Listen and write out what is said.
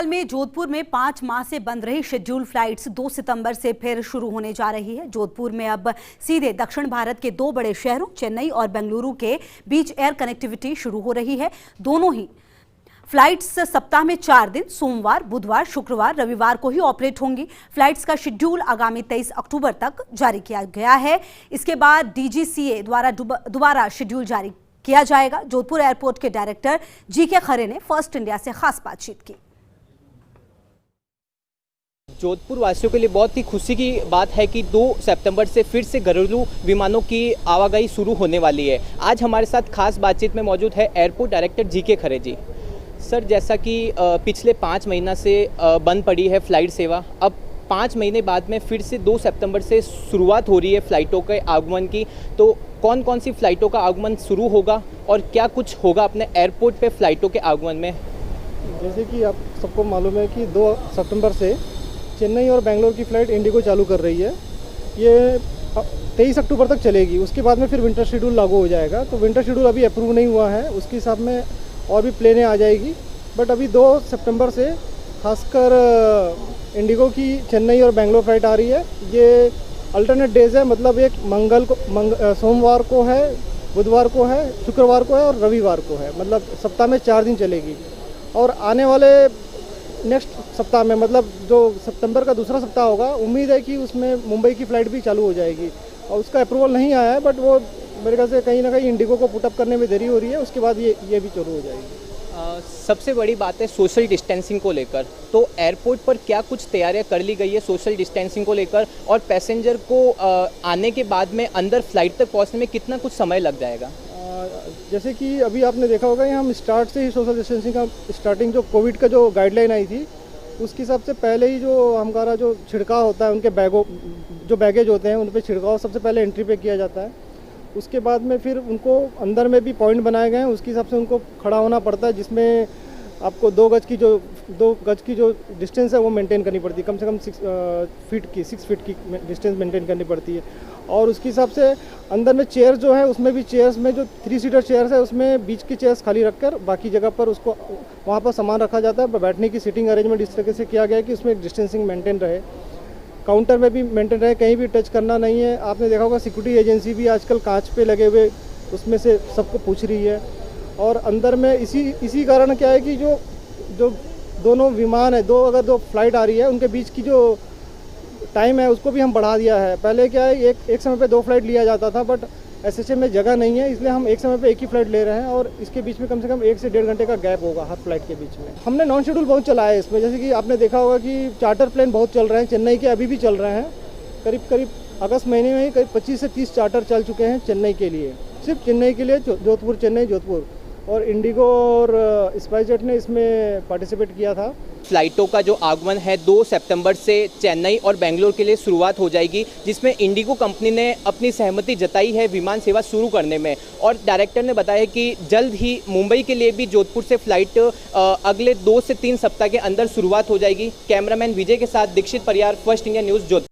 हाल में जोधपुर में 5 माह से बंद रही शेड्यूल फ्लाइट्स 2 सितंबर से फिर शुरू होने जा रही है। जोधपुर में अब सीधे दक्षिण भारत के 2 बड़े शहरों चेन्नई और बेंगलुरु के बीच एयर कनेक्टिविटी शुरू हो रही है। दोनों ही फ्लाइट्स सप्ताह में 4 दिन सोमवार, बुधवार, शुक्रवार, रविवार को ही ऑपरेट होंगी। फ्लाइट्स का शेड्यूल आगामी 23 अक्टूबर तक जारी किया गया है। इसके बाद DGCA द्वारा दोबारा शेड्यूल जारी किया जाएगा। जोधपुर एयरपोर्ट के डायरेक्टर GK खरे ने फर्स्ट इंडिया से खास बातचीत की। जोधपुर वासियों के लिए बहुत ही खुशी की बात है कि 2 सितंबर से फिर से घरेलू विमानों की आवाजाही शुरू होने वाली है। आज हमारे साथ खास बातचीत में मौजूद है एयरपोर्ट डायरेक्टर GK खरे जी। सर, जैसा कि पिछले 5 महीना से बंद पड़ी है फ्लाइट सेवा, अब 5 महीने बाद में फिर से 2 सितंबर से शुरुआत हो रही है फ्लाइटों के आगमन की, तो कौन कौन सी फ्लाइटों का आगमन शुरू होगा और क्या कुछ होगा अपने एयरपोर्ट पे फ्लाइटों के आगमन में? जैसे कि आप सबको मालूम है कि 2 सितंबर से चेन्नई और बेंगलोर की फ़्लाइट इंडिगो चालू कर रही है। ये 23 अक्टूबर तक चलेगी। उसके बाद में फिर विंटर शेड्यूल लागू हो जाएगा। तो विंटर शेड्यूल अभी अप्रूव नहीं हुआ है, उसके हिसाब में और भी प्लेनें आ जाएगी। बट अभी 2 सितंबर से खासकर इंडिगो की चेन्नई और बेंगलोर फ्लाइट आ रही है। ये अल्टरनेट डेज है, मतलब एक सोमवार को है, बुधवार को है, शुक्रवार को है और रविवार को है। मतलब सप्ताह में 4 दिन चलेगी। और आने वाले नेक्स्ट सप्ताह में, मतलब जो सितंबर का दूसरा सप्ताह होगा, उम्मीद है कि उसमें मुंबई की फ़्लाइट भी चालू हो जाएगी। और उसका अप्रूवल नहीं आया है, बट वो मेरे ख्याल से कहीं ना कहीं इंडिगो को पुटअप करने में देरी हो रही है। उसके बाद ये भी चालू हो जाएगी। सबसे बड़ी बात है सोशल डिस्टेंसिंग को लेकर, तो एयरपोर्ट पर क्या कुछ तैयारियां कर ली गई है सोशल डिस्टेंसिंग को लेकर, और पैसेंजर को आने के बाद में अंदर फ्लाइट तक पहुंचने में कितना कुछ समय लग जाएगा? जैसे कि अभी आपने देखा होगा कि हम स्टार्ट से ही सोशल डिस्टेंसिंग का स्टार्टिंग, जो कोविड का जो गाइडलाइन आई थी उसके हिसाब से पहले ही जो हमारा जो छिड़काव होता है, उनके बैगेज होते हैं, उन पर छिड़काव सबसे पहले एंट्री पे किया जाता है। उसके बाद में फिर उनको अंदर में भी पॉइंट बनाए गए हैं, उसके हिसाब से उनको खड़ा होना पड़ता है, जिसमें आपको 2 गज की जो डिस्टेंस है वो मेंटेन करनी पड़ती है। कम से कम 6 फीट की डिस्टेंस मेंटेन करनी पड़ती है। और उसके हिसाब से अंदर में चेयर जो है, उसमें भी चेयर्स में जो 3 सीटर चेयर्स है, उसमें बीच की चेयर्स खाली रखकर बाकी जगह पर उसको वहाँ पर सामान रखा जाता है। बैठने की सीटिंग अरेंजमेंट इस तरीके से किया गया है कि उसमें डिस्टेंसिंग मेंटेन रहे। काउंटर में भी मेंटेन रहे, कहीं भी टच करना नहीं है। आपने देखा होगा सिक्योरिटी एजेंसी भी आजकल कांच पे लगे हुए उसमें से सबको पूछ रही है। और अंदर में इसी कारण क्या है कि जो दोनों विमान है, अगर 2 फ्लाइट आ रही है, उनके बीच की जो टाइम है उसको भी हम बढ़ा दिया है। पहले क्या है, एक समय पे 2 फ्लाइट लिया जाता था, बट SHA में जगह नहीं है, इसलिए हम एक समय पे एक ही फ्लाइट ले रहे हैं। और इसके बीच में कम से कम 1 से 1.5 घंटे का गैप होगा हर फ्लाइट के बीच में। हमने नॉन शेड्यूल बहुत चलाया है इसमें। जैसे कि आपने देखा होगा कि चार्टर प्लेन बहुत चल रहे हैं, चेन्नई के अभी भी चल रहे हैं। करीब अगस्त महीने में ही करीब 25 से 30 चार्टर चल चुके हैं चेन्नई के लिए, सिर्फ चेन्नई के लिए, जोधपुर चेन्नई जोधपुर। और इंडिगो और स्पाइसजेट ने इसमें पार्टिसिपेट किया था। फ्लाइटों का जो आगमन है 2 सितंबर से चेन्नई और बेंगलोर के लिए शुरुआत हो जाएगी, जिसमें इंडिगो कंपनी ने अपनी सहमति जताई है विमान सेवा शुरू करने में। और डायरेक्टर ने बताया कि जल्द ही मुंबई के लिए भी जोधपुर से फ्लाइट अगले 2 से 3 सप्ताह के अंदर शुरुआत हो जाएगी। कैमरामैन विजय के साथ Dixit Pariyar, first India news, Jodhpur.